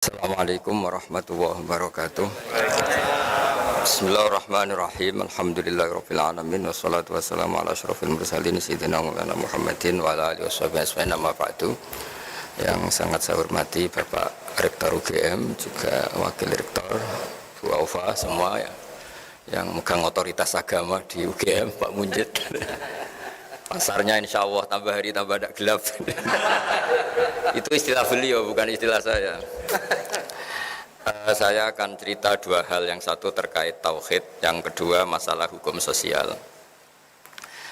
Assalamualaikum warahmatullahi wabarakatuh. Bismillahirrahmanirrahim. Alhamdulillahirabbil alamin wassalatu wassalamu ala asyrofil mursalin sayyidina Maulana Muhammadin wa ala alihi washabihi ajmain amma ba'du. Yang sangat saya hormati Bapak Rektor UGM, juga Wakil Rektor Bu Aufa, semua ya, yang megang otoritas agama di UGM, Pak Munjid. Pasarnya insya Allah tambah hari tambah tidak gelap. Itu istilah beliau, bukan istilah saya. Saya akan cerita dua hal, yang satu terkait tauhid, yang kedua masalah hukum sosial.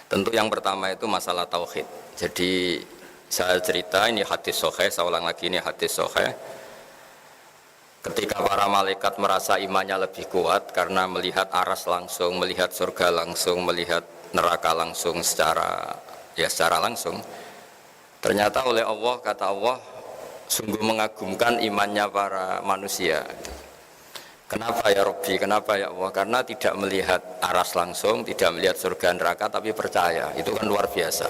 Tentu yang pertama itu masalah tauhid. Jadi saya cerita, ini hadis sahih, saya ulang lagi, ini hadis sahih. Ketika para malaikat merasa imannya lebih kuat karena melihat aras langsung, melihat surga langsung, melihat neraka langsung secara langsung, ternyata oleh Allah, kata Allah, sungguh mengagumkan imannya para manusia. Kenapa ya Rabbi, kenapa ya Allah? Karena tidak melihat aras langsung, tidak melihat surga neraka, tapi percaya. Itu kan luar biasa.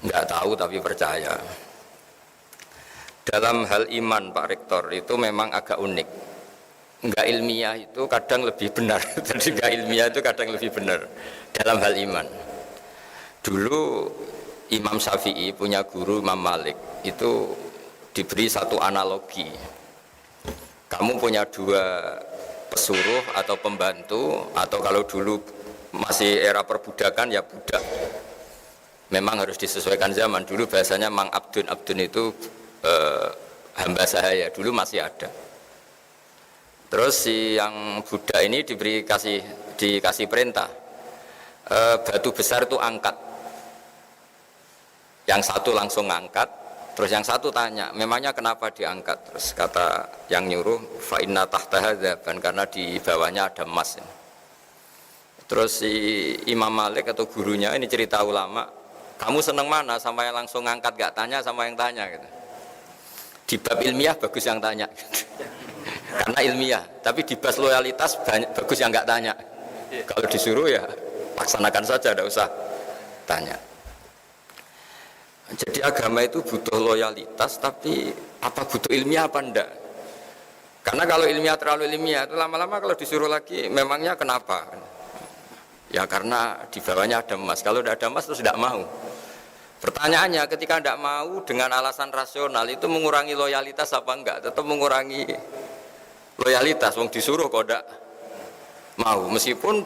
Enggak tahu tapi percaya. Dalam hal iman Pak Rektor itu memang agak unik. Enggak ilmiah itu kadang lebih benar. Jadi enggak ilmiah itu kadang lebih benar dalam hal iman. Dulu Imam Syafi'i punya guru Imam Malik, itu diberi satu analogi. Kamu punya dua pesuruh atau pembantu, atau kalau dulu masih era perbudakan ya budak. Memang harus disesuaikan zaman. Dulu bahasanya Mang Abdun, Abdun itu hamba sahaya, dulu masih ada. Terus si yang budak ini dikasih perintah, batu besar itu angkat. Yang satu langsung ngangkat, terus yang satu tanya, memangnya kenapa diangkat? Terus kata yang nyuruh, fa inna tahtaha dzaban, karena di bawahnya ada emas. Terus si Imam Malik atau gurunya, ini cerita ulama, kamu seneng mana, sama yang langsung ngangkat gak tanya, sama yang tanya gitu. Di bab ilmiah bagus yang tanya karena ilmiah, tapi di bab loyalitas bagus yang gak tanya. Kalau disuruh ya laksanakan saja, tidak usah tanya. Jadi agama itu butuh loyalitas, tapi apa butuh ilmiah apa enggak? Karena kalau ilmiah terlalu ilmiah itu lama-lama kalau disuruh lagi, memangnya kenapa? Ya karena di bawahnya ada emas. Kalau tidak ada emas terus tidak mau. Pertanyaannya, ketika tidak mau dengan alasan rasional itu mengurangi loyalitas apa enggak? Tetap mengurangi loyalitas. Wong disuruh kok tidak mau, meskipun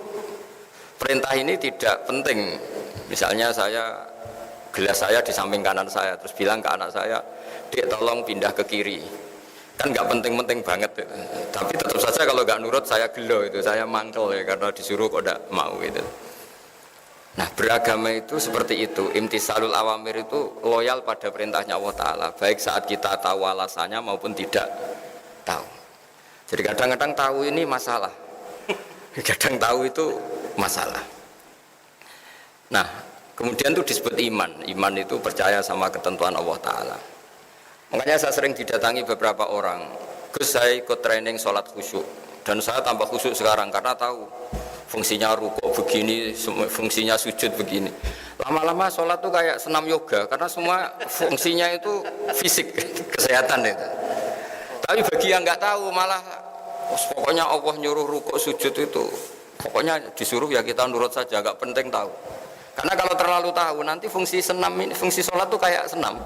perintah ini tidak penting. Misalnya gelas saya di samping kanan saya, terus bilang ke anak saya, Dek tolong pindah ke kiri, kan nggak penting-penting banget, tapi tetap saja kalau nggak nurut saya gelo, itu saya mangkel ya, karena disuruh kok tidak mau gitu. Nah, beragama itu seperti itu, imtisalul awamir itu loyal pada perintahnya Allah Ta'ala, baik saat kita tahu alasannya maupun tidak tahu. Jadi kadang-kadang tahu ini masalah, kadang tahu itu masalah. Nah, kemudian itu disebut iman. Iman itu percaya sama ketentuan Allah Ta'ala. Makanya saya sering didatangi beberapa orang, Gus, saya ikut training sholat khusyuk, dan saya tambah khusyuk sekarang karena tahu fungsinya rukuk begini, fungsinya sujud begini. Lama-lama sholat itu kayak senam yoga, karena semua fungsinya itu fisik, kesehatan itu. Tapi bagi yang nggak tahu, malah pokoknya Allah nyuruh rukuk sujud itu, pokoknya disuruh ya kita nurut saja, nggak penting tahu. Karena kalau terlalu tahu, nanti fungsi senam ini, fungsi sholat itu kayak senam.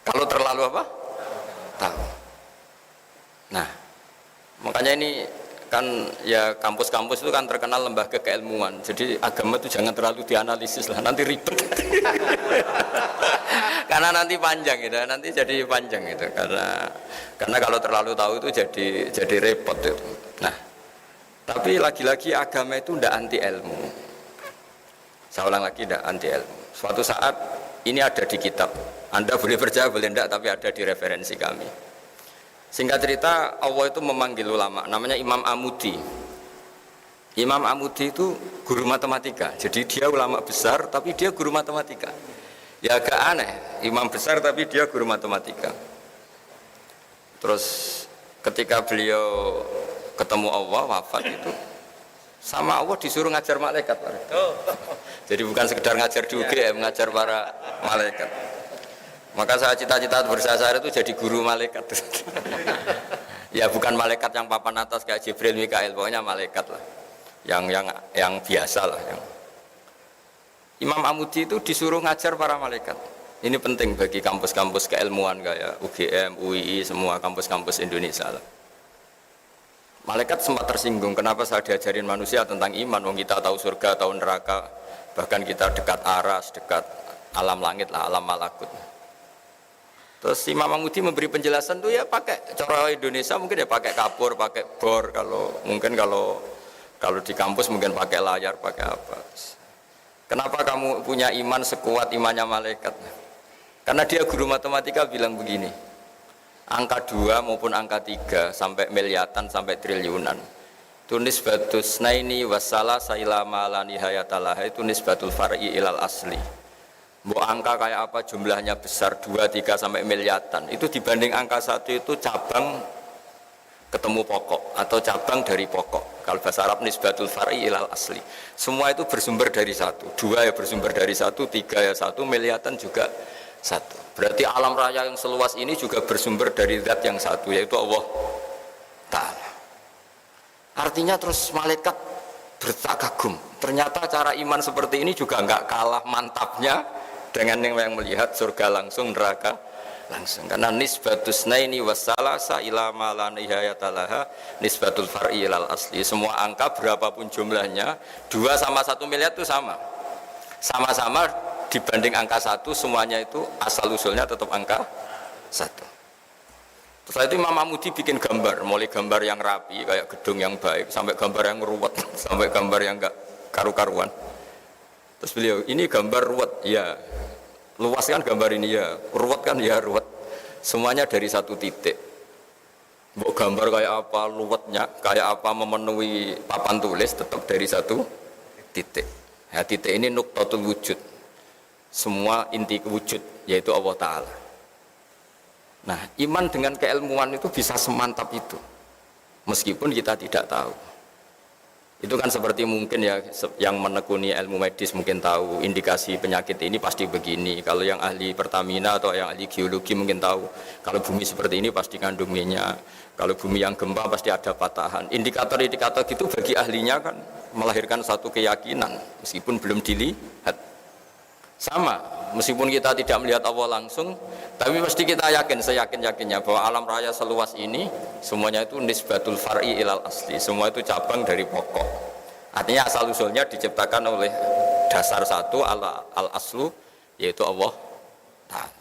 Kalau terlalu apa? Tahu. Nah, makanya ini kan ya kampus-kampus itu kan terkenal lembaga keilmuan. Jadi agama itu jangan terlalu dianalisis lah, nanti ribet. Karena nanti panjang gitu, nanti jadi panjang gitu. Karena kalau terlalu tahu itu jadi repot itu. Nah, tapi lagi-lagi agama itu tidak anti ilmu. Saya ulang lagi, tidak anti ilmu. Suatu saat ini ada di kitab, Anda boleh percaya boleh tidak, tapi ada di referensi kami. Singkat cerita, Allah itu memanggil ulama, namanya Imam Amudi. Imam Amudi itu guru matematika, jadi dia ulama besar tapi dia guru matematika. Ya agak aneh, imam besar tapi dia guru matematika. Terus ketika beliau ketemu Allah, wafat itu, sama Allah disuruh ngajar malaikat. Jadi bukan sekedar ngajar di UGM, ngajar para malaikat. Maka saya cita-cita bersasar itu jadi guru malaikat. Ya bukan malaikat yang papan atas kayak Jibril, Mikail, pokoknya malaikat lah. Yang biasa lah. Imam Amudi itu disuruh ngajar para malaikat. Ini penting bagi kampus-kampus keilmuan kayak UGM, UII, semua kampus-kampus Indonesia lah. Malaikat sempat tersinggung, kenapa saya diajarin manusia tentang iman, wong kita tahu surga, tahu neraka, bahkan kita dekat aras, dekat alam langit lah, alam malakut. Terus Imam Amudi memberi penjelasan tuh ya pakai cara Indonesia mungkin ya pakai kapur, pakai bor, kalau di kampus mungkin pakai layar, pakai apa. Kenapa kamu punya iman sekuat imannya malaikat? Karena dia guru matematika bilang begini, angka 2 maupun angka 3 sampai miliatan sampai triliunan itu nisbatus naini wassalah sailama la nihayatalah, itu nisbatul far'i ilal asli. Mau angka kayak apa jumlahnya besar 2, 3 sampai miliatan itu dibanding angka 1 itu cabang ketemu pokok atau cabang dari pokok. Kalau bahasa Arab nisbatul far'i ilal asli, semua itu bersumber dari 1, 2 ya bersumber dari 1, 3 ya 1, miliatan juga 1. Berarti alam raya yang seluas ini juga bersumber dari zat yang satu, yaitu Allah Ta'ala. Artinya terus malaikat bertakagum, ternyata cara iman seperti ini juga enggak kalah mantapnya dengan yang melihat surga langsung, neraka langsung. Karena nisbatus naini wassalasa ila ma la nihayatalaha nisbatul far'i ilal asli. Semua angka berapapun jumlahnya, 2 sama 1 miliar itu sama-sama dibanding angka 1, semuanya itu asal usulnya tetap angka 1. Setelah itu Imam Amudi bikin gambar, mulai gambar yang rapi kayak gedung yang baik sampai gambar yang ruwet, sampai gambar yang enggak karu-karuan. Terus beliau, ini gambar ruwet, ya luas kan gambar ini, ya ruwet kan, ya ruwet, semuanya dari 1 titik. Mau gambar kayak apa luwetnya, kayak apa memenuhi papan tulis, tetap dari 1 titik. Ya, titik ini nuqtatul wujud, semua inti wujud, yaitu Allah Ta'ala. Nah, iman dengan keilmuan itu bisa semantap itu, meskipun kita tidak tahu. Itu kan seperti mungkin ya, yang menekuni ilmu medis mungkin tahu indikasi penyakit ini pasti begini. Kalau yang ahli Pertamina atau yang ahli geologi mungkin tahu, kalau bumi seperti ini pasti kandung minyak, kalau bumi yang gempa pasti ada patahan. Indikator-indikator gitu bagi ahlinya kan melahirkan satu keyakinan, meskipun belum dilihat. Sama, meskipun kita tidak melihat Allah langsung, tapi pasti kita yakin, seyakin-yakinnya bahwa alam raya seluas ini semuanya itu nisbatul far'i ilal asli, semua itu cabang dari pokok. Artinya asal usulnya diciptakan oleh dasar satu al aslu, yaitu Allah Ta'ala.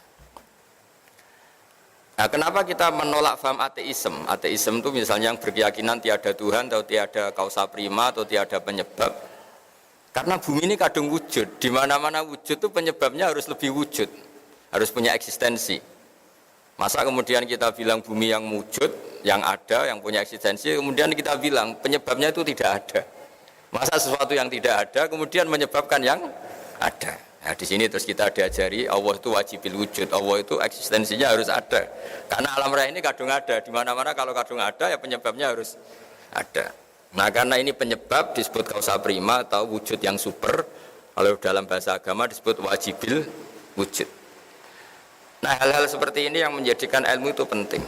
Nah, kenapa kita menolak faham ateisme? Ateisme itu misalnya yang berkeyakinan tiada Tuhan atau tiada kausa prima atau tiada penyebab. Karena bumi ini kadung wujud, di mana-mana wujud itu penyebabnya harus lebih wujud, harus punya eksistensi. Masa kemudian kita bilang bumi yang wujud, yang ada, yang punya eksistensi, kemudian kita bilang penyebabnya itu tidak ada. Masa sesuatu yang tidak ada kemudian menyebabkan yang ada. Nah, di sini terus kita diajari Allah itu wajibil wujud, Allah itu eksistensinya harus ada. Karena alam raya ini kadung ada, di mana-mana kalau kadung ada ya penyebabnya harus ada. Nah, karena ini penyebab disebut kausa prima atau wujud yang super. Kalau dalam bahasa agama disebut wajibil wujud. Nah, hal-hal seperti ini yang menjadikan ilmu itu penting.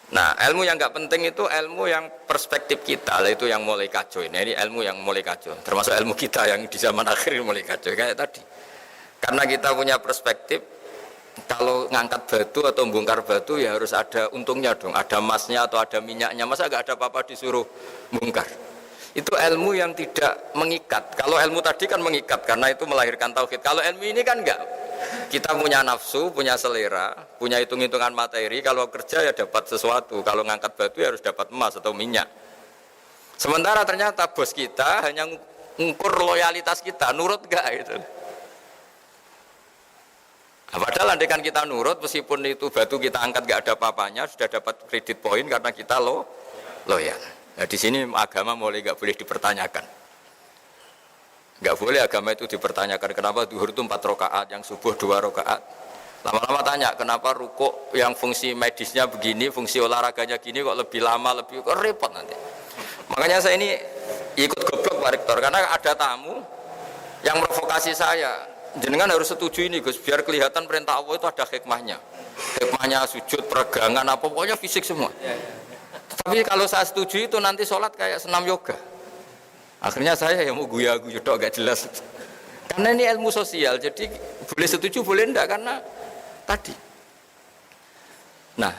Nah, ilmu yang enggak penting itu ilmu yang perspektif kita, itu yang mulai kacau. Ini ilmu yang mulai kacau, termasuk ilmu kita yang di zaman akhir mulai kacau kayak tadi. Karena kita punya perspektif, kalau ngangkat batu atau bongkar batu ya harus ada untungnya dong, ada emasnya atau ada minyaknya. Masa nggak ada apa-apa disuruh bongkar? Itu ilmu yang tidak mengikat. Kalau ilmu tadi kan mengikat karena itu melahirkan tauhid. Kalau ilmu ini kan enggak. Kita punya nafsu, punya selera, punya hitung-hitungan materi. Kalau kerja ya dapat sesuatu. Kalau ngangkat batu ya harus dapat emas atau minyak. Sementara ternyata bos kita hanya ngukur loyalitas kita, nurut enggak itu. Nah, padahal andaikan kita nurut, meskipun itu batu kita angkat gak ada apa-apanya, sudah dapat kredit poin karena kita loyal. Nah, di sini agama mulai gak boleh dipertanyakan. Gak boleh agama itu dipertanyakan. Kenapa zuhur itu 4 rakaat, yang subuh 2 rakaat. Lama-lama tanya, kenapa rukuk yang fungsi medisnya begini, fungsi olahraganya gini kok lebih lama, lebih kok repot nanti. Makanya saya ini ikut goblok Pak Rektor, karena ada tamu yang provokasi saya. jenengan harus setuju ini Gus, biar kelihatan perintah Allah itu ada hikmahnya. Hikmahnya sujud, peregangan, apa pokoknya fisik semua. Tapi kalau saya setuju itu nanti sholat kayak senam yoga. Akhirnya saya yang mau guya-guya dok agak jelas. Karena ini ilmu sosial, jadi boleh setuju boleh enggak karena tadi. Nah,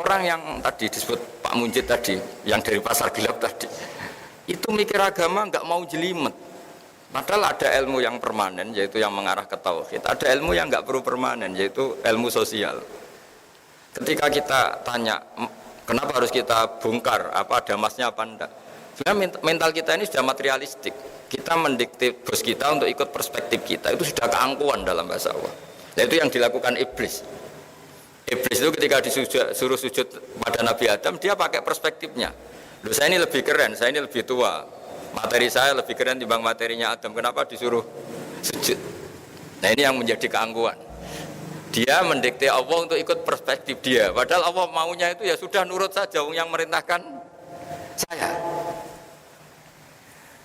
orang yang tadi disebut Pak Munjid tadi, yang dari pasar gelap tadi, itu mikir agama enggak mau jelimet. Padahal ada ilmu yang permanen, yaitu yang mengarah ke tauhid. Ada ilmu yang enggak perlu permanen, yaitu ilmu sosial. Ketika kita tanya, kenapa harus kita bongkar, apa ada emasnya apa enggak? Sebenarnya mental kita ini sudah materialistik. Kita mendikte bos kita untuk ikut perspektif kita, itu sudah keangkuhan dalam bahasa Allah. Nah, itu yang dilakukan iblis. Iblis itu ketika disuruh sujud pada Nabi Adam, dia pakai perspektifnya. Loh, saya ini lebih keren, saya ini lebih tua, materi saya lebih keren dibanding materinya Adam, kenapa disuruh sujud? Nah, ini yang menjadi keangkuhan. Dia mendikte Allah untuk ikut perspektif dia, padahal Allah maunya itu ya sudah nurut saja, yang merintahkan saya.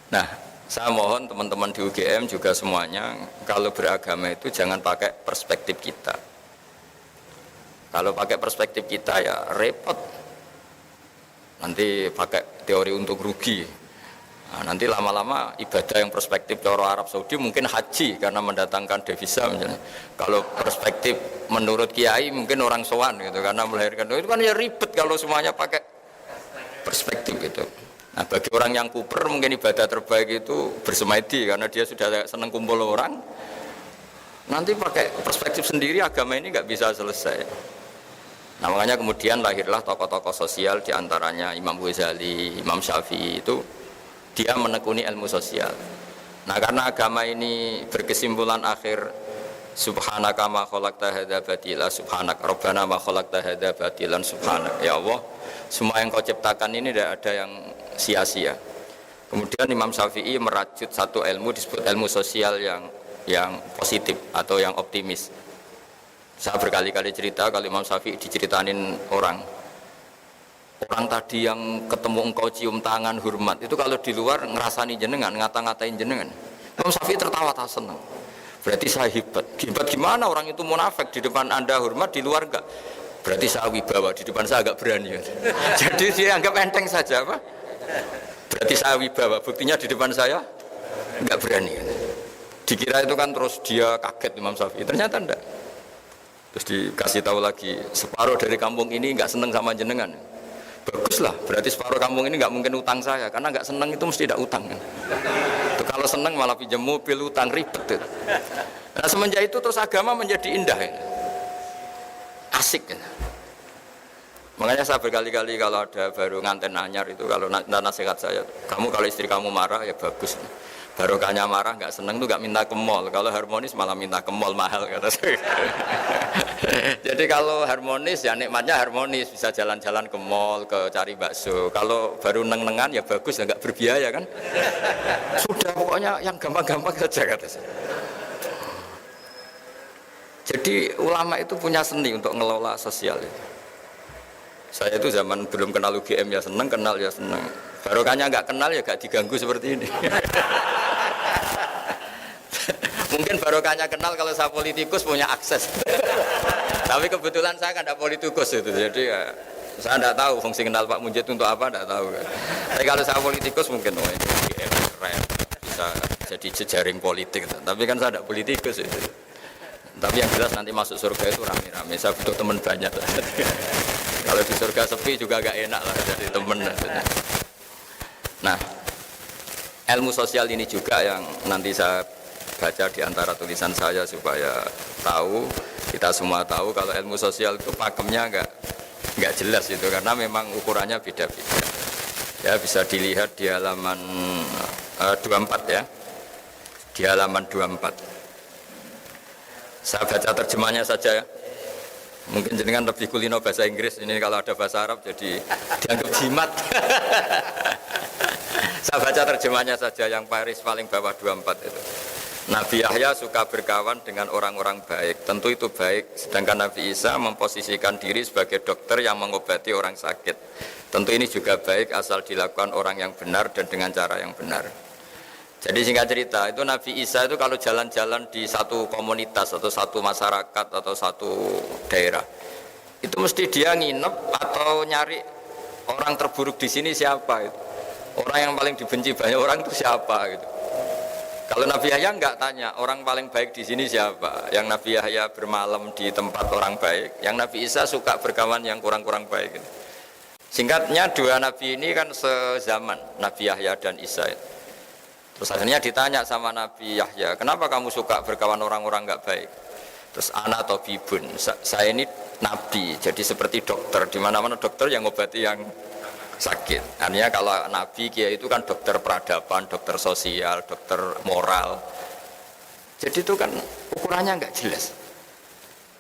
Nah, saya mohon teman-teman di UGM juga semuanya, kalau beragama itu jangan pakai perspektif kita. Kalau pakai perspektif kita ya repot. Nanti pakai teori untuk rugi. Nah, nanti lama-lama ibadah yang perspektif cara Arab Saudi mungkin haji karena mendatangkan devisa misalnya. Kalau perspektif menurut kiai mungkin orang sowan gitu karena melahirkan itu kan ya ribet kalau semuanya pakai perspektif gitu. Nah, bagi orang yang kuper mungkin ibadah terbaik itu bersemedi karena dia sudah senang kumpul orang. Nanti pakai perspektif sendiri agama ini nggak bisa selesai. Nah, makanya kemudian lahirlah tokoh-tokoh sosial diantaranya Imam Ghazali, Imam Syafi'i itu dia menekuni ilmu sosial. Nah, karena agama ini berkesimpulan akhir subhanaka ma khalaqta hadza batila subhanak rabbana ma khalaqta hadza batilan subhanak. Ya Allah, semua yang kau ciptakan ini tidak ada yang sia-sia. Kemudian Imam Syafi'i merajut satu ilmu disebut ilmu sosial yang positif atau yang optimis. Saya berkali-kali cerita kalau Imam Syafi'i diceritain orang tadi yang ketemu engkau cium tangan hormat itu kalau di luar ngerasani jenengan, ngata-ngatain jenengan, Imam Syafi'i tertawa tak senang. Berarti saya hebat gimana orang itu munafik di depan anda hormat, di luar enggak? Berarti saya wibawa, di depan saya agak berani. Jadi dia anggap enteng saja apa? Berarti saya wibawa, buktinya di depan saya enggak berani. Dikira itu kan terus dia kaget Imam Syafi'i, ternyata enggak. Terus dikasih tahu lagi, separuh dari kampung ini nggak seneng sama jenengan. Baguslah, berarti separuh kampung ini nggak mungkin utang saya, karena nggak seneng itu mesti tidak utang kan. Tuh, kalau seneng malah pinjam mobil, utang, ribet. Tuh. Nah, semenjak itu terus agama menjadi indah, ya. Asik. Ya. Makanya saya berkali-kali kalau ada baru nganten anyar itu, kalau nasihat saya, kamu kalau istri kamu marah ya bagus. Barokahnya marah nggak seneng tuh nggak minta ke mall, kalau harmonis malah minta ke mall mahal kata saya. Jadi kalau harmonis ya nikmatnya harmonis, bisa jalan-jalan ke mall, ke cari bakso. Kalau baru neng-nengan ya bagus ya nggak berbiaya kan. Sudah pokoknya yang gampang-gampang saja kata saya. Jadi ulama itu punya seni untuk ngelola sosial itu. Saya itu zaman belum kenal UGM ya seneng, kenal ya seneng. Barokahnya nggak kenal ya nggak diganggu seperti ini. Mungkin barokahnya kenal kalau saya politikus punya akses. Tapi kebetulan saya kan tidak politikus itu, jadi ya, saya tidak tahu fungsi kenal Pak Munjid untuk apa, tidak tahu. Tapi kalau saya politikus mungkin ini keren, bisa jadi jejaring politik. Tapi kan saya tidak politikus itu. Tapi yang jelas nanti masuk surga itu rame-rame. Saya butuh teman banyak. Kalau di surga sepi juga agak enak lah jadi teman. Nah, ilmu sosial ini juga yang nanti saya baca di antara tulisan saya supaya tahu, kita semua tahu kalau ilmu sosial itu pakemnya enggak jelas itu karena memang ukurannya beda-beda. Ya bisa dilihat di halaman 24 ya. Di halaman 24. Saya baca terjemahnya saja ya. Mungkin jenengan lebih kulino bahasa Inggris, ini kalau ada bahasa Arab jadi dianggap jimat. Saya baca terjemahnya saja yang Paris paling bawah 24 itu. Nabi Yahya suka berkawan dengan orang-orang baik, tentu itu baik. Sedangkan Nabi Isa memposisikan diri sebagai dokter yang mengobati orang sakit. Tentu ini juga baik asal dilakukan orang yang benar dan dengan cara yang benar. Jadi singkat cerita, itu Nabi Isa itu kalau jalan-jalan di satu komunitas atau satu masyarakat atau satu daerah, itu mesti dia nginep atau nyari orang terburuk di sini siapa itu. Orang yang paling dibenci banyak orang itu siapa gitu. Kalau Nabi Yahya enggak tanya orang paling baik di sini siapa. Yang Nabi Yahya bermalam di tempat orang baik, yang Nabi Isa suka berkawan yang kurang-kurang baik gitu. Singkatnya dua nabi ini kan sezaman, Nabi Yahya dan Isa. Terus akhirnya ditanya sama Nabi Yahya, kenapa kamu suka berkawan orang-orang enggak baik? Terus ana tabibun, saya ini nabi, jadi seperti dokter, di mana-mana dokter yang ngobati yang sakit. Artinya kalau nabi kiai itu kan dokter peradaban, dokter sosial, dokter moral. Jadi itu kan ukurannya enggak jelas.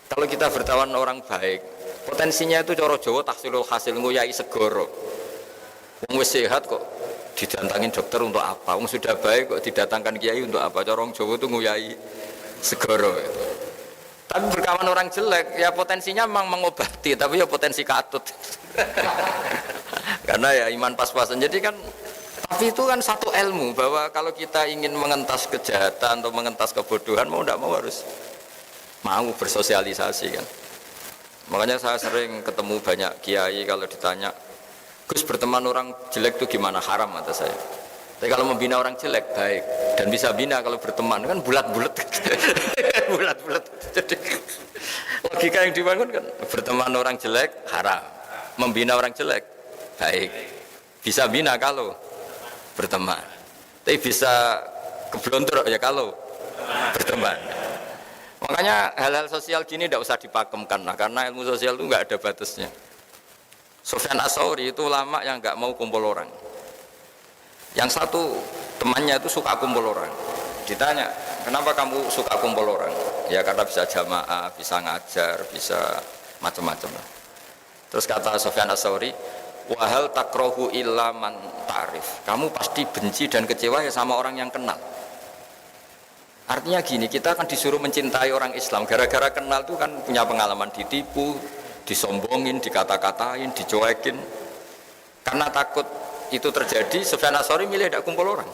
Kalau kita bertawan orang baik, potensinya itu coro Jawa tahsilul hasil nguyai segoro. Wong wis sehat kok didatangin dokter untuk apa? Wong sudah baik kok didatangkan kiai untuk apa? Corong Jawa itu nguyai segoro. Tapi berkawan orang jelek, ya potensinya memang mengobati, tapi ya potensi katut. Karena ya iman pas-pasan. Jadi kan, tapi itu kan satu ilmu bahwa kalau kita ingin mengentas kejahatan atau mengentas kebodohan, mau tidak mau harus mau bersosialisasi kan. Makanya saya sering ketemu banyak kiai kalau ditanya, Gus berteman orang jelek itu gimana? Haram kata saya. Tapi kalau membina orang jelek baik dan bisa bina kalau berteman kan bulat-bulat, bulat-bulat. Jadi logika yang dibangun kan berteman orang jelek haram, membina orang jelek baik, bisa bina kalau berteman. Tapi bisa keblontor ya kalau berteman. Makanya hal-hal sosial gini tidak usah dipakemkan lah, karena ilmu sosial itu nggak ada batasnya. Sufyan Ats-Tsauri itu ulama yang nggak mau kumpul orang. Yang satu temannya itu suka kumpul orang. Ditanya, kenapa kamu suka kumpul orang? Ya karena bisa jamaah, bisa ngajar, bisa macam-macam. Terus kata Sufyan Ats-Tsauri, wahal takrohu illa man ta'rif. Kamu pasti benci dan kecewa ya sama orang yang kenal. Artinya gini, kita akan disuruh mencintai orang Islam gara-gara kenal itu kan punya pengalaman ditipu, disombongin, dikata-katain, dicuekin. Karena takut itu terjadi, Sufyan Ats-Tsauri milih tidak kumpul orang.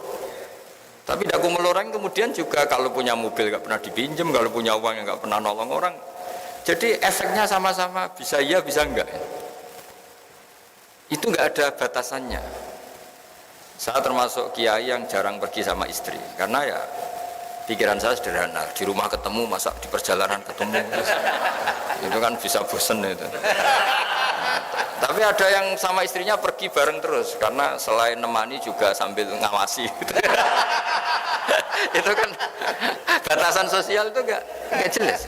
Tapi tidak kumpul orang kemudian juga kalau punya mobil nggak pernah dipinjam, kalau punya uang yang nggak pernah nolong orang. Jadi efeknya sama-sama bisa iya bisa enggak. Itu nggak ada batasannya. Saya termasuk kiai yang jarang pergi sama istri karena ya pikiran saya sederhana, di rumah ketemu, masa di perjalanan ketemu, itu kan bisa bosen itu. Tapi ada yang sama istrinya pergi bareng terus, karena selain nemani juga sambil ngawasi. Gitu. Itu kan batasan sosial itu nggak jelas.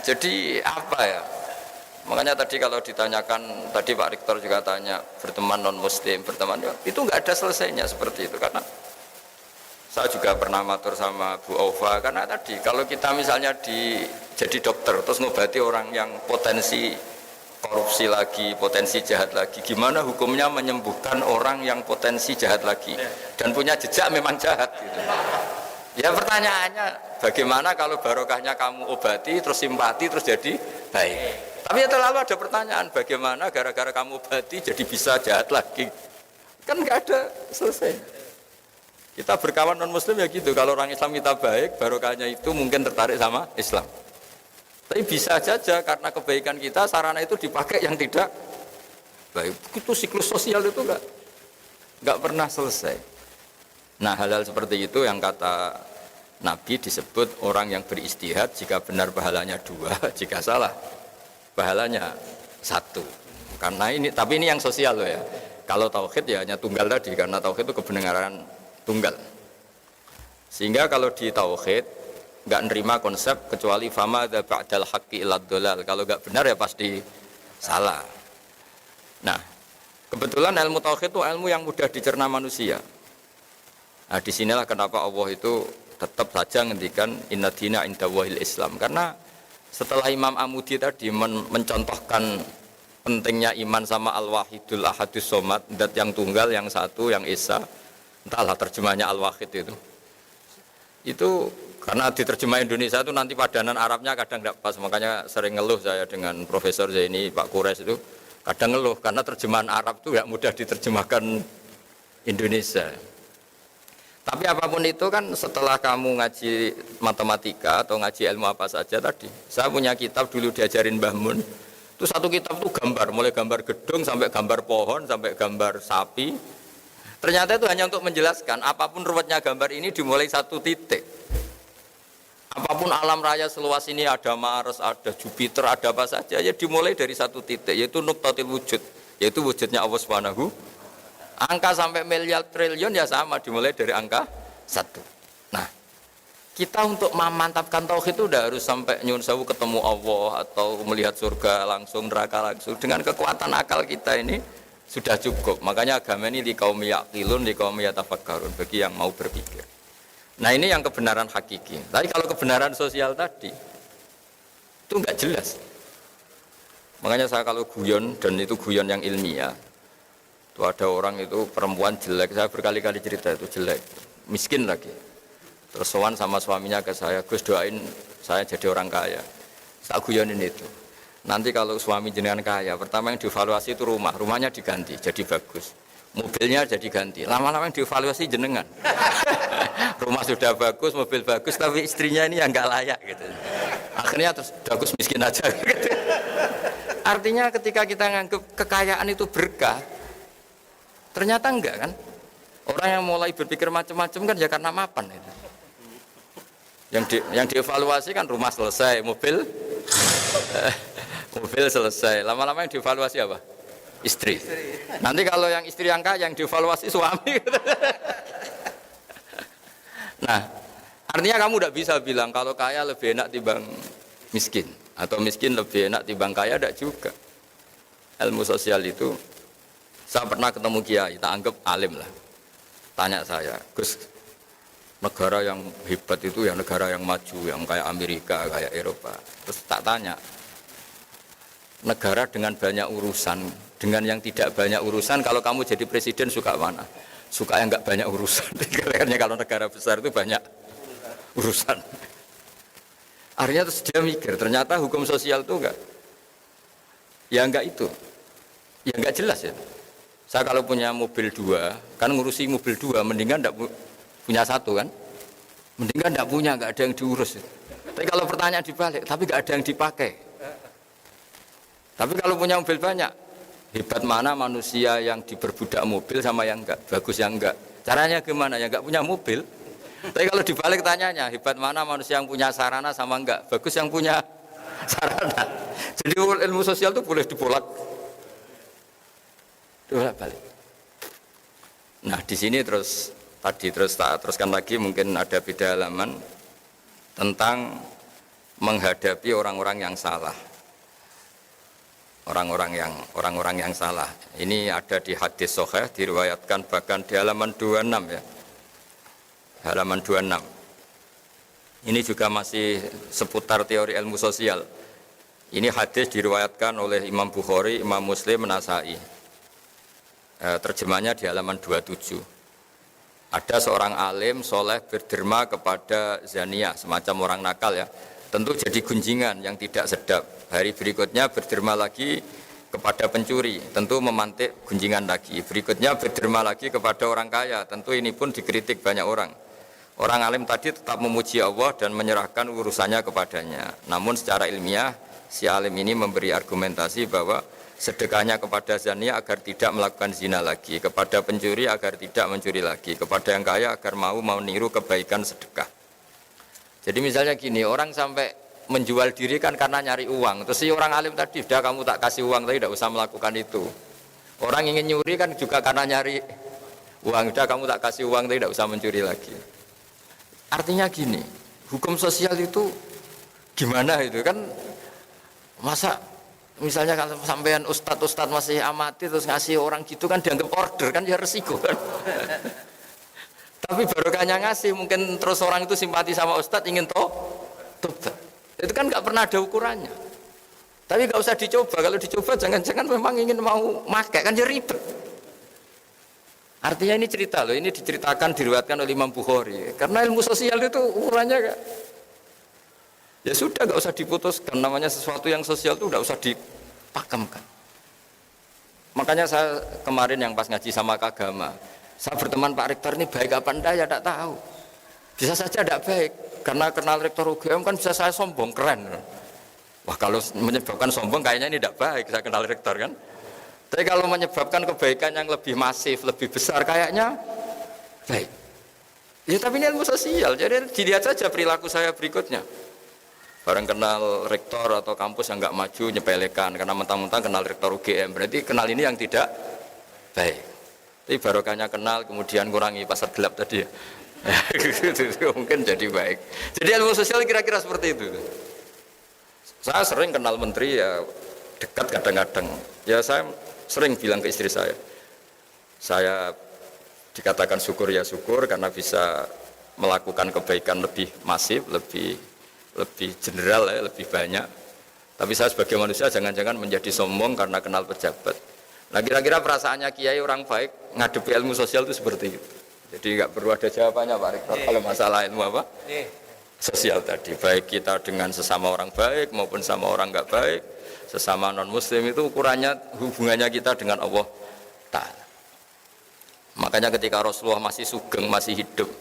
Jadi apa ya? Makanya tadi kalau ditanyakan, tadi Pak Rektor juga tanya, berteman non Muslim, berteman itu nggak ada selesainya seperti itu karena saya juga pernah matur sama Bu Aufa karena tadi kalau kita misalnya jadi dokter terus ngobati orang yang potensi korupsi lagi, potensi jahat lagi, gimana hukumnya menyembuhkan orang yang potensi jahat lagi dan punya jejak memang jahat gitu. Ya pertanyaannya bagaimana kalau barokahnya kamu obati terus simpati terus jadi baik. Tapi ya terlalu ada pertanyaan bagaimana gara-gara kamu obati jadi bisa jahat lagi. Kan nggak ada selesai. Kita berkawan non muslim ya gitu, kalau orang Islam kita baik, barokahnya itu mungkin tertarik sama Islam. Tapi bisa saja karena kebaikan kita sarana itu dipakai yang tidak baik. Itu siklus sosial itu enggak pernah selesai. Nah, hal-hal seperti itu yang kata Nabi disebut orang yang beristihad, jika benar pahalanya 2, jika salah pahalanya 1. Karena ini, tapi ini yang sosial loh ya. Kalau tauhid ya hanya tunggal tadi, karena tauhid itu kebenaran tunggal. Sehingga kalau di tauhid enggak nerima konsep kecuali fama dza ba'dal haqqi illa dhalal. Kalau enggak benar ya pasti salah. Nah, kebetulan ilmu tauhid itu ilmu yang mudah dicerna manusia. Nah, disinilah kenapa Allah itu tetap saja ngendikan inna dina indallahil Islam. Karena setelah Imam Amudi tadi mencontohkan pentingnya iman sama al-wahidul ahadus somad, zat yang tunggal, yang satu, yang esa. Entahlah terjemahnya al-wahid itu karena diterjemah Indonesia itu nanti padanan Arabnya kadang tidak pas, makanya sering ngeluh saya dengan Profesor Zaini, Pak Kures itu kadang ngeluh karena terjemahan Arab itu tidak mudah diterjemahkan Indonesia. Tapi apapun itu kan setelah kamu ngaji matematika atau ngaji ilmu apa saja tadi. Saya punya kitab dulu diajarin Mbah Mun. Itu satu kitab tuh gambar, mulai gambar gedung sampai gambar pohon sampai gambar sapi. Ternyata itu hanya untuk menjelaskan apapun ruwetnya gambar ini dimulai satu titik. Apapun alam raya seluas ini ada Mars, ada Jupiter, ada apa saja ya dimulai dari satu titik yaitu nuqtatil wujud, yaitu wujudnya Allah Subhanahu. Angka sampai miliar triliun ya sama dimulai dari angka 1. Nah, kita untuk memantapkan tauhid itu udah harus sampai nyun sewu ketemu Allah atau melihat surga langsung, neraka langsung. Dengan kekuatan akal kita ini sudah cukup. Makanya agama ini di kaum yaqilun, di kaum yatafakkarun, bagi yang mau berpikir. Nah, ini yang kebenaran hakiki. Tapi kalau kebenaran sosial tadi itu enggak jelas. Makanya saya kalau guyon, dan itu guyon yang ilmiah, itu ada orang itu perempuan jelek, saya berkali-kali cerita itu jelek, miskin lagi. Terus sowan sama suaminya ke saya, Gus doain saya jadi orang kaya. Saya guyonin itu. Nanti kalau suami jenengan kaya, pertama yang dievaluasi itu rumahnya diganti, jadi bagus. Mobilnya jadi ganti, lama-lama yang dievaluasi jenengan. Rumah sudah bagus, mobil bagus, tapi istrinya ini yang nggak layak gitu. Akhirnya terus bagus miskin aja. Gitu. Artinya ketika kita nganggap kekayaan itu berkah, ternyata enggak kan? Orang yang mulai berpikir macam-macam kan ya karena mapan itu. Yang dievaluasi kan rumah selesai, mobil selesai. Lama-lama yang dievaluasi apa? Istri. Nanti kalau yang istri yang kaya yang dievaluasi suami. Nah, artinya kamu tidak bisa bilang kalau kaya lebih enak timbang miskin atau miskin lebih enak timbang kaya, tidak juga. Ilmu sosial itu, saya pernah ketemu kiai, tak anggap alim lah. Tanya saya, Gus, negara yang hebat itu ya negara yang maju, yang kayak Amerika, kayak Eropa. Terus tak tanya, negara dengan banyak urusan, dengan yang tidak banyak urusan, kalau kamu jadi presiden suka mana? Suka yang enggak banyak urusan. Karena kalau negara besar itu banyak urusan. Akhirnya terus dia mikir, ternyata hukum sosial itu enggak. Ya enggak itu. Ya enggak jelas ya. Saya kalau punya mobil 2, kan ngurusi mobil 2, mendingan enggak punya 1 kan? Mendingan enggak punya, enggak ada yang diurus. Tapi kalau pertanyaan dibalik, tapi enggak ada yang dipakai. Tapi kalau punya mobil banyak, hebat mana manusia yang diperbudak mobil sama yang enggak, bagus yang enggak. Caranya gimana? Ya enggak punya mobil. Tapi kalau dibalik tanyanya, hebat mana manusia yang punya sarana sama enggak, bagus yang punya sarana. Jadi ilmu sosial itu boleh dibolak balik. Nah di sini terus tak teruskan lagi, mungkin ada beda halaman tentang menghadapi orang-orang yang salah. Orang-orang yang salah. Ini ada di hadis sahih, diriwayatkan bahkan di halaman 26 ya. Halaman 26. Ini juga masih seputar teori ilmu sosial. Ini hadis diriwayatkan oleh Imam Bukhari, Imam Muslim, Nasai. Terjemahnya di halaman 27. Ada seorang alim soleh berderma kepada zania, semacam orang nakal ya. Tentu jadi gunjingan yang tidak sedap. Hari berikutnya berderma lagi kepada pencuri, tentu memantik gunjingan lagi. Berikutnya berderma lagi kepada orang kaya, tentu ini pun dikritik banyak orang. Orang alim tadi tetap memuji Allah dan menyerahkan urusannya kepadanya. Namun secara ilmiah, si alim ini memberi argumentasi bahwa sedekahnya kepada zania agar tidak melakukan zina lagi, kepada pencuri agar tidak mencuri lagi, kepada yang kaya agar mau niru kebaikan sedekah. Jadi misalnya gini, orang sampai menjual diri kan karena nyari uang. Terus si orang alim tadi, udah kamu tak kasih uang tapi tidak usah melakukan itu. Orang ingin nyuri kan juga karena nyari uang, udah kamu tak kasih uang tapi tidak usah mencuri lagi. Artinya gini, hukum sosial itu gimana itu kan, masa misalnya kalau sampean ustadz masih amati terus ngasih orang gitu kan dianggap order kan ya resiko kan. Tapi barokahnya ngasih, mungkin terus orang itu simpati sama ustadz ingin tobat. Itu kan nggak pernah ada ukurannya. Tapi nggak usah dicoba, kalau dicoba jangan-jangan memang ingin mau makai kan ya ribet. Artinya ini cerita loh, ini diceritakan, diriwayatkan oleh Imam Bukhari. Karena ilmu sosial itu ukurannya kan, ya sudah nggak usah diputuskan, namanya sesuatu yang sosial itu nggak usah dipakemkan. Makanya saya kemarin yang pas ngaji sama Kagama, Saya berteman Pak Rektor ini baik apa enggak ya tidak tahu. Bisa saja tidak baik karena kenal Rektor UGM kan bisa saya sombong keren. Wah kalau menyebabkan sombong kayaknya ini tidak baik saya kenal Rektor kan. Tapi kalau menyebabkan kebaikan yang lebih masif, lebih besar kayaknya baik. Ya tapi ini ilmu sosial, jadi dilihat saja perilaku saya berikutnya. Barang kenal rektor atau kampus yang nggak maju nyepelekan karena mentang-mentang kenal rektor UGM, berarti kenal ini yang tidak baik. Tapi barokahnya kenal kemudian kurangi pasar gelap tadi ya. Mungkin jadi baik. Jadi ilmu sosial kira-kira seperti itu. Saya sering kenal menteri ya dekat kadang-kadang. Ya saya sering bilang ke istri saya dikatakan syukur ya syukur karena bisa melakukan kebaikan lebih masif, lebih general ya, lebih banyak. Tapi saya sebagai manusia jangan-jangan menjadi sombong karena kenal pejabat. Nah kira-kira perasaannya kiai orang baik ngadepi ilmu sosial itu seperti itu. Jadi nggak perlu ada jawabannya Pak Rektor kalau masalah ilmu apa? Sosial tadi. Baik kita dengan sesama orang baik maupun sama orang nggak baik, sesama non muslim itu ukurannya hubungannya kita dengan Allah Ta'ala. Makanya ketika Rasulullah masih sugeng, masih hidup,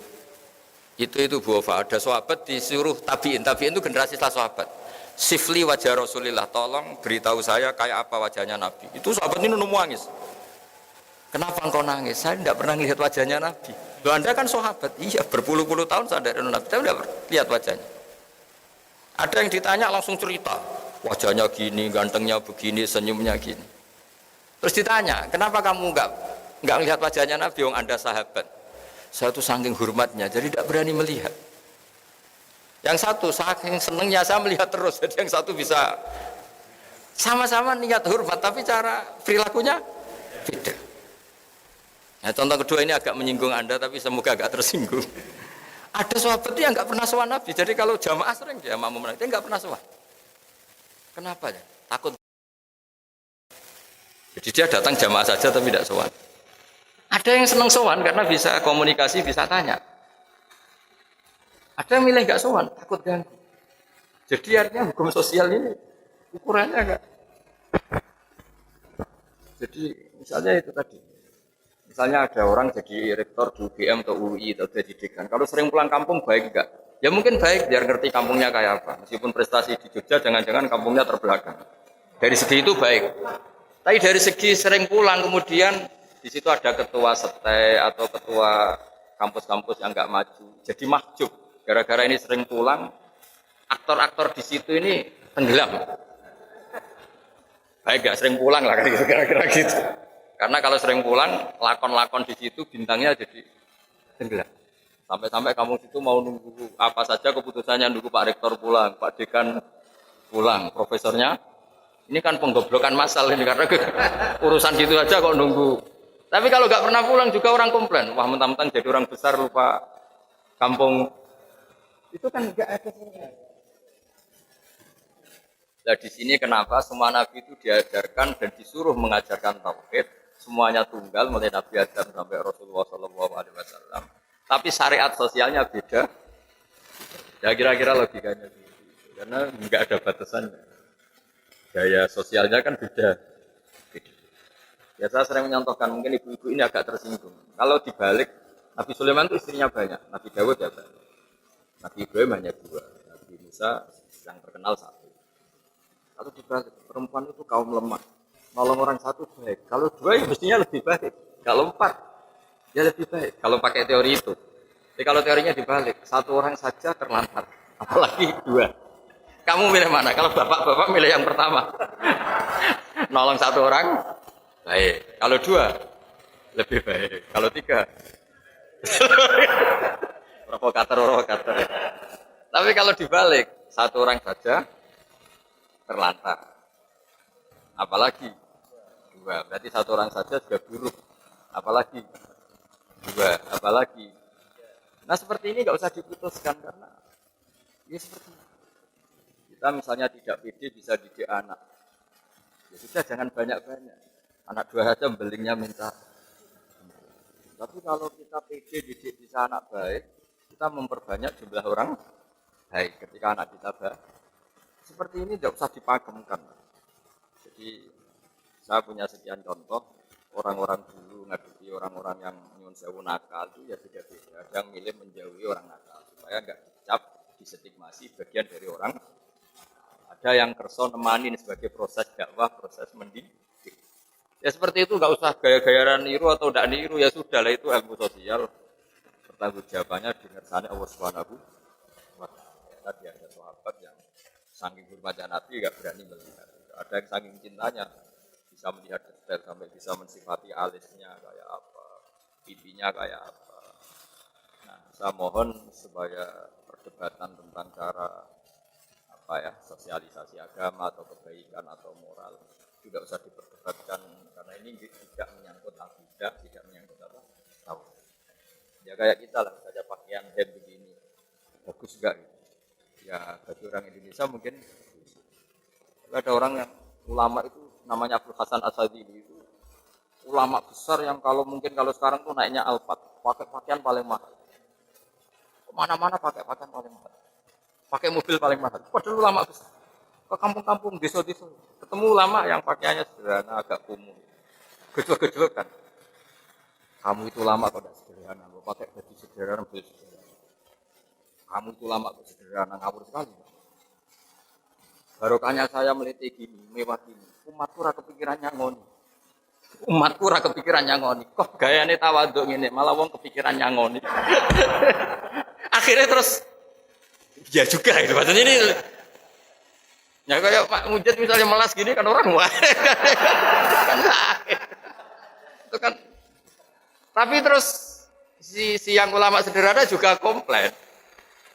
itu buah ada sahabat disuruh tabiin itu generasi setelah sahabat. Sifli wajah Rasulillah, tolong beritahu saya kayak apa wajahnya Nabi. Itu sahabat ini nangis. Kenapa engkau nangis? Saya tidak pernah lihat wajahnya Nabi. Loh, Anda kan sahabat, iya berpuluh-puluh tahun saya dari Nabi, tapi tidak lihat wajahnya. Ada yang ditanya langsung cerita, wajahnya gini, gantengnya begini, senyumnya gini. Terus ditanya, kenapa kamu nggak melihat wajahnya Nabi yang Anda sahabat? Saya tuh saking hormatnya, jadi tidak berani melihat. Yang satu saking senengnya saya melihat terus, jadi yang satu bisa sama-sama niat hormat, tapi cara perilakunya beda. Nah, contoh kedua ini agak menyinggung Anda, tapi semoga agak tersinggung. Ada sahabat yang nggak pernah sowan Nabi, jadi kalau jamaah sering dia makmum Nabi, dia nggak pernah sowan. Kenapa ya? Takut. Jadi dia datang jamaah saja tapi tidak sowan. Ada yang senang sowan karena bisa komunikasi, bisa tanya. Ada yang milih nggak sowan, takut ganggu. Jadi artinya hukum sosial ini ukurannya enggak. Jadi misalnya itu tadi. Misalnya ada orang jadi rektor di UGM atau UI atau jadi dekan. Kalau sering pulang kampung baik enggak? Ya mungkin baik biar ngerti kampungnya kayak apa. Meskipun prestasi di Jogja jangan-jangan kampungnya terbelakang. Dari segi itu baik. Tapi dari segi sering pulang kemudian di situ ada ketua sete atau ketua kampus-kampus yang enggak maju. Jadi mahjub. Gara-gara ini sering pulang, aktor-aktor di situ ini tenggelam. Baik enggak sering pulang lah kira-kira gitu. Karena kalau sering pulang, lakon-lakon di situ bintangnya jadi tenggelam. Sampai-sampai kamu situ mau nunggu apa saja keputusannya, nunggu Pak Rektor pulang, Pak Dekan pulang, profesornya. Ini kan penggoblokan massal ini karena urusan gitu aja kok nunggu. Tapi kalau nggak pernah pulang juga orang komplain. Wah mentang-mentang jadi orang besar lupa kampung. Itu kan nggak ada. Nah di sini kenapa semua nabi itu diajarkan dan disuruh mengajarkan tauhid. Semuanya tunggal mulai Nabi Adam sampai Rasulullah SAW. Tapi syariat sosialnya beda. Ya kira-kira logikanya gitu. Karena nggak ada batasannya. Gaya sosialnya kan beda. Ya saya sering menyontohkan mungkin ibu-ibu ini agak tersinggung. Kalau dibalik Nabi Sulaiman itu istrinya banyak, Nabi Dawud ya banyak. Nabi Ibrahim hanya 2, Nabi Musa yang terkenal 1. Kalau dibalik perempuan itu kaum lemah. Nolong orang 1 baik. Kalau 2 ya mestinya lebih baik. Kalau 4 ya lebih baik. Kalau pakai teori itu. Jadi kalau teorinya dibalik, 1 orang saja terlantar. Apalagi 2. Kamu milih mana? Kalau bapak-bapak milih yang pertama. Nolong 1 orang baik. Kalau 2 lebih baik. Kalau 3 provokator. Tapi kalau dibalik, 1 orang saja terlantar. Apalagi 2, berarti 1 orang saja sudah buruk. Apalagi 2, apalagi. Nah seperti ini nggak usah diputuskan karena ini seperti ini. Kita misalnya tidak pede bisa didik anak. Ya sudah jangan banyak-banyak. Anak 2 saja belingnya minta. Tapi kalau kita pede didik bisa anak baik, kita memperbanyak jumlah orang baik ketika anak kita baik. Seperti ini nggak usah dipagemkan. Jadi saya punya sekian contoh orang-orang dulu ngadepi orang orang-orang yang nyuwun sewu nakal itu ya beda-beda. Ada yang milih menjauhi orang nakal supaya enggak dicap, distigmasi bagian dari orang. Ada yang kerso nemanin sebagai proses dakwah, proses mendidik. Ya seperti itu, nggak usah gaya-gayaan niru atau tidak niru, ya sudah lah, itu ilmu sosial. Bertanggung jawabannya dengersane Allah Subhanahu wa Ta'ala. Tadi ada sahabat yang saking hormatnya Nabi nggak berani melihat. Ada yang saking cintanya bisa melihat detail sampai bisa mensifati alisnya kayak apa, pipinya kayak apa. Nah, saya mohon supaya perdebatan tentang cara apa ya, sosialisasi agama atau kebaikan atau moral tidak usah diperdebatkan karena ini tidak menyangkut akidah, tidak menyangkut apa tahu. Ya kayak kita lah saja pakaian hem begini bagus enggak gitu. Ya bagi orang Indonesia mungkin ada orang yang ulama itu namanya Abdul Hasan Asadili itu ulama besar yang kalau mungkin kalau sekarang tuh naiknya Alphard, pakai pakaian paling mahal. Kemana-mana pakai pakaian paling mahal. Pakai mobil paling mahal. Padahal ulama besar. Ke kampung-kampung, desa-desa, ketemu ulama yang pakaiannya sederhana, agak kumuh, gejol-gejol kan. Kamu itu lama kok tidak sederhana, mau pakai baju sederhana, baju sederhana. Kamu itu lama kok sederhana, ngawur sekali. Barokahnya saya meliti gini, mewah gini. Umatku ora kepikirannya ngoni. Umatku ora kepikirannya ngoni. Kok gayane tawaduk ngene, malah wong kepikirannya ngoni. Akhirnya terus ya juga itu maksudnya ini. Ya kayak Pak Mujid misalnya melas gini kan orang wah. Itu kan. Tapi terus si yang ulama sederhana juga komplain.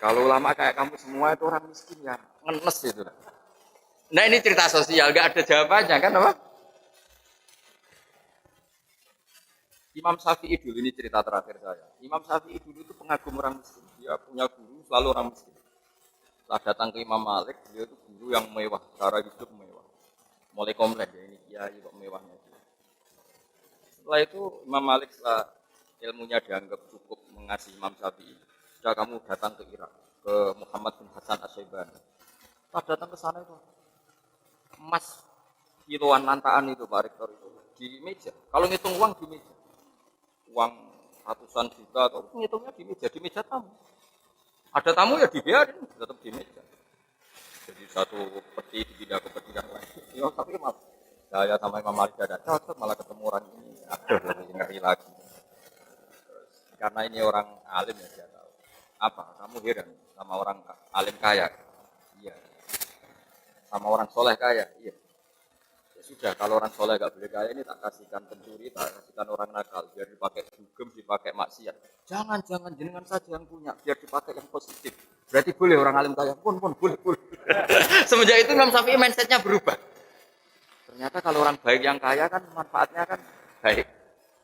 Kalau ulama kayak kamu semua itu orang miskin ya, ngenes itu. Nah ini cerita sosial, gak ada jawabannya kan apa? Imam Syafi'i dulu, ini cerita terakhir saya. Imam Syafi'i dulu itu pengagum orang miskin. Dia punya guru selalu orang miskin. Setelah datang ke Imam Malik, dia itu guru yang mewah, cara hidup mewah. Mulai komplain ya ini kiai kok mewahnya. Setelah itu Imam Malik setelah ilmunya dianggap cukup mengasihi Imam Syafi'i, sudah kamu datang ke Irak, ke Muhammad bin Hasan Asy-Syaibani. Setelah datang ke sana itu emas kiloan lantaan itu Pak Rektor itu di meja. Kalau ngitung uang di meja, uang ratusan juta atau ngitungnya di meja tamu. Ada tamu ya dibiarin, tetap di meja. Jadi satu peti dipindah ke peti yang lain. Ya, tapi maaf, saya sama Imam Malik ada cocok malah ketemu orang ini. Aduh, lebih ngeri lagi. Karena ini orang alim ya dia tahu. Apa? Kamu heran sama orang alim kaya? Iya. Sama orang soleh kaya? Iya. Ya sudah, kalau orang soleh gak boleh kaya ini tak kasihkan pencuri, tak kasihkan orang nakal, biar dipakai dugem, dipakai maksiat. Jangan jenengan saja yang punya, biar dipakai yang positif. Berarti boleh orang alim kaya? Pun boleh. Semenjak itu Imam Syafi'i mindsetnya berubah. Ternyata kalau orang baik yang kaya kan manfaatnya kan baik.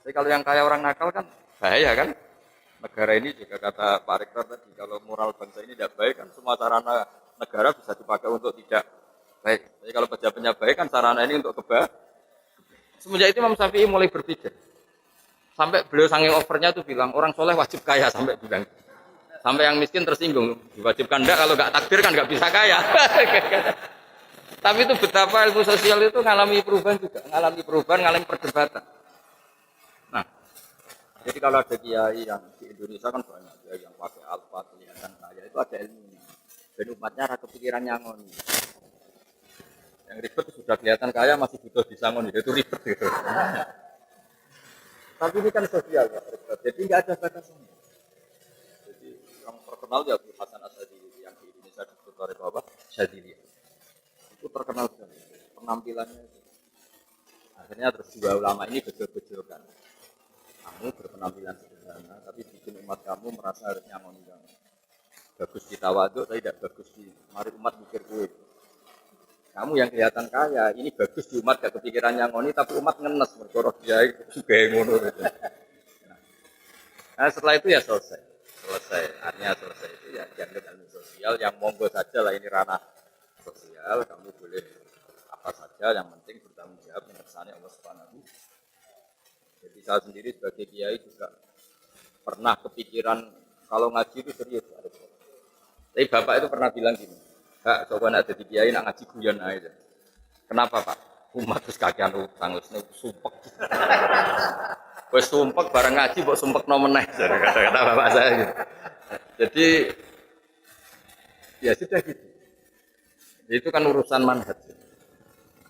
Tapi kalau yang kaya orang nakal kan bahaya kan. Negara ini juga kata Pak Rektor tadi, kalau moral bangsa ini tidak baik kan semua sarana negara bisa dipakai untuk tidak baik. Tapi kalau pejabatnya baik kan sarana ini untuk kebaikan. Semenjak itu Imam Syafi'i mulai berpikir. Sampai beliau saking overnya tuh bilang orang soleh wajib kaya sampai bilang. Sampai yang miskin tersinggung. Diwajibkan enggak, kalau enggak takdir kan enggak bisa kaya. Tapi itu betapa ilmu sosial itu ngalami perubahan juga. Ngalami perdebatan. Nah, jadi kalau ada kiai yang di Indonesia kan banyak kiai yang pakai alfa kelihatan kaya, itu ada ilmunya. Dan umatnya ada kepikiran nyangon. Yang ribet sudah kelihatan kaya masih butuh disangon, itu ribet gitu. Tapi ini kan sosial ya, jadi nggak ada batasannya. Jadi yang terkenal ya Abdul Hasan Asadili yang di Indonesia disebut oleh Bapak Syadili. Itu terkenal sekali penampilannya. Akhirnya terus dua ulama ini gejol-gejolkan. Kamu berpenampilan sederhana, tapi bikin umat kamu merasa harus nyaman kamu. Bagus di tawaduk, tapi tidak bagus di mari umat mikir kue. Kamu yang kelihatan kaya, ini bagus di umat gak kepikiran nyangoni, tapi umat ngenes berkorok dia juga ngono. Nah setelah itu ya selesai. Artinya selesai itu ya dianggap ilmu sosial yang monggo saja lah ini ranah sosial, kamu boleh apa saja yang penting bertanggung jawab mengersani Allah Subhanahu. Jadi saya sendiri sebagai kiai juga pernah kepikiran kalau ngaji itu serius. Tapi bapak itu pernah bilang gini, Kak, coba nak jadi kiai nak ngaji guyon aja. Kenapa Pak? Umat terus kakian utang, terus sumpek. Wes sumpek bareng ngaji mbok sumpekno meneh kata bapak saya gitu. Jadi ya sudah gitu. Itu kan urusan manhaj.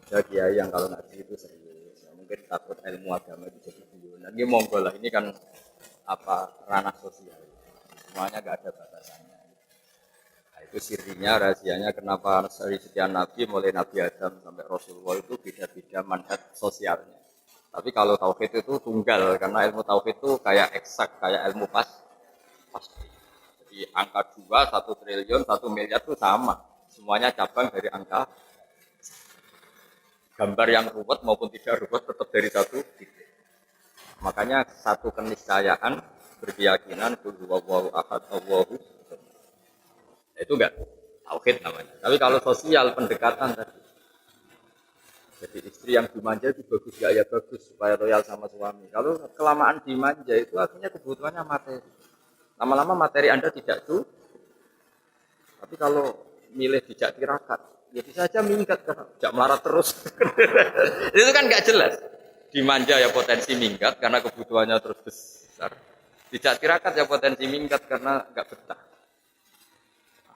Ada kiai yang kalau ngaji itu serius. Ya, mungkin takut ilmu agama itu jadi guyonan. Ini monggo lah, ini kan ranah sosial. Semuanya enggak ada batasannya. Nah, itu sirinya, rahasianya kenapa dari sekian nabi mulai Nabi Adam sampai Rasulullah itu beda-beda manhaj sosialnya. Tapi kalau tauhid itu tunggal karena ilmu tauhid itu kayak eksak, kayak ilmu pasti. Jadi angka 2, 1 triliun, 1 miliar itu sama. Semuanya cabang dari angka. Gambar yang ruwet maupun tidak ruwet tetap dari satu titik. Makanya satu keniscayaan berkeyakinan Allahu ahad, Allahu. Itu enggak tauhid namanya. Tapi kalau sosial pendekatan tadi. Jadi istri yang dimanja itu bagus gak ya bagus supaya loyal sama suami. Kalau kelamaan dimanja itu artinya kebutuhannya materi. Lama-lama materi Anda tidak cukup. Tapi kalau milih tidak tirakat, ya bisa saja minggat karena tidak melarat terus. Itu kan nggak jelas. Dimanja ya potensi minggat karena kebutuhannya terus besar. Tidak tirakat ya potensi minggat karena nggak betah.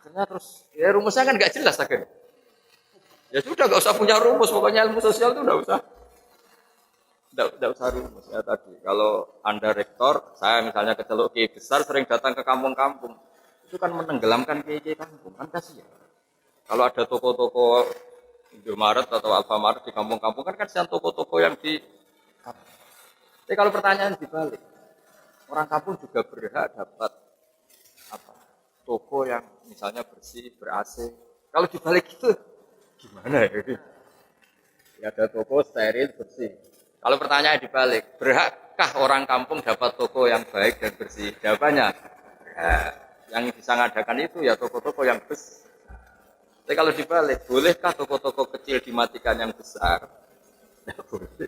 Akhirnya terus ya rumusnya kan nggak jelas akhirnya. Ya sudah nggak usah punya rumus, pokoknya ilmu sosial itu nggak usah rumus ya tadi. Kalau Anda rektor, saya misalnya kecelok kiai besar sering datang ke kampung-kampung, itu kan menenggelamkan kiai kampung, kan kasihan. Kalau ada toko-toko Indomaret atau Alfamart di kampung-kampung kan kasihan toko-toko yang di. Tapi kalau pertanyaan dibalik, orang kampung juga berhak dapat toko yang misalnya bersih, ber-AC. Kalau dibalik itu gimana ya? Ya ada toko steril bersih. Kalau pertanyaan dibalik, berhakkah orang kampung dapat toko yang baik dan bersih? Jawabannya, yang bisa ngadakan itu ya toko-toko yang besar. Tapi kalau dibalik, bolehkah toko-toko kecil dimatikan yang besar? Tidak boleh.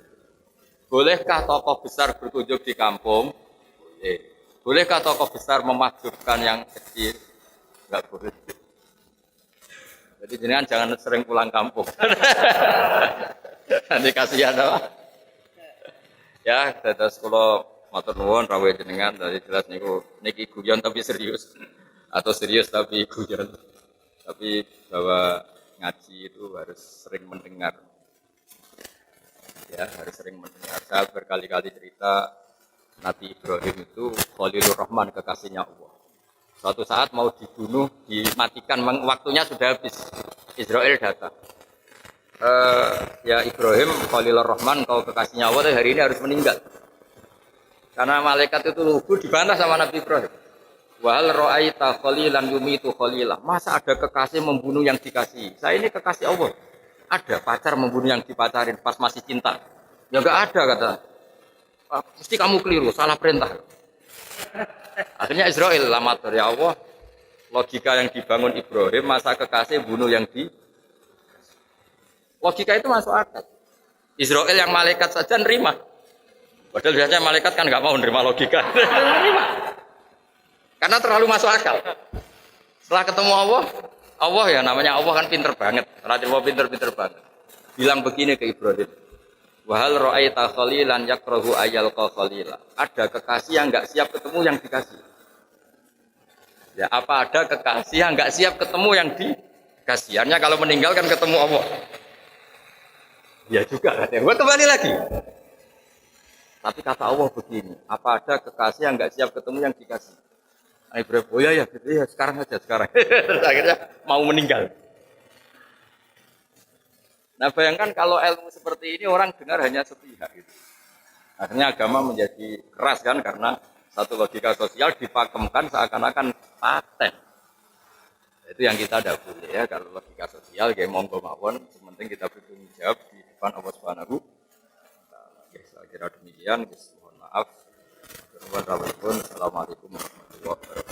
Bolehkah toko besar berkunjung di kampung? Boleh. Bolehkah toko besar memahjubkan yang kecil? Tidak boleh. Jadi jenengan jangan sering pulang kampung. Nanti kasihan apa? Ya, terus kalau matur nuwun rawuh jenengan tadi jelas niki guyon tapi serius atau serius tapi guyon. Tapi bahwa ngaji itu harus sering mendengar. Ya, harus sering mendengar. Saya berkali-kali cerita Nabi Ibrahim itu Khalilur Rahman, kekasihnya Allah. Suatu saat mau dibunuh, dimatikan, waktunya sudah habis. Israel datang. Ya Ibrahim, Khalilur Rahman, kau kekasihnya Allah, hari ini harus meninggal. Karena malaikat itu lugu dibantah sama Nabi Ibrahim. Wahal ra'aita khalilan yumitu khalilah. Masa ada kekasih membunuh yang dikasih? Saya ini kekasih Allah. Ada pacar membunuh yang dipacarin pas masih cinta. Ya enggak ada kata. Mesti kamu keliru, salah perintah. Akhirnya Israel lamatur, ya Allah, logika yang dibangun Ibrahim, masa kekasih bunuh yang di. Logika itu masuk akal. Israel yang malaikat saja nerima. Padahal biasanya malaikat kan nggak mau nerima logika. Karena terlalu masuk akal. Setelah ketemu Allah ya namanya Allah kan pinter banget. Allah pinter banget. Bilang begini ke Ibrahim. Wahal ra'aita khalilan yakrahu ayyalqa khalila. Ada kekasih yang enggak siap ketemu yang dikasih. Ya, apa ada kekasih yang enggak siap ketemu yang dikasih? Hanya kalau meninggalkan ketemu Allah. Ya juga katanya. Gua kembali lagi. Tapi kata Allah begini, apa ada kekasih yang enggak siap ketemu yang dikasih? Ibrahim, oh ya, gitu ya, sekarang aja sekarang. Akhirnya mau meninggal. Nah bayangkan kalau ilmu seperti ini orang dengar hanya sepihak gitu. Akhirnya agama menjadi keras kan karena satu logika sosial dipakemkan seakan-akan paten. Itu yang kita tidak boleh ya, kalau logika sosial kayak monggo mawon, sementing kita bertanggung jawab di depan Allah Subhanahu. Ya, saya kira demikian. Mohon maaf. Assalamualaikum warahmatullahi wabarakatuh.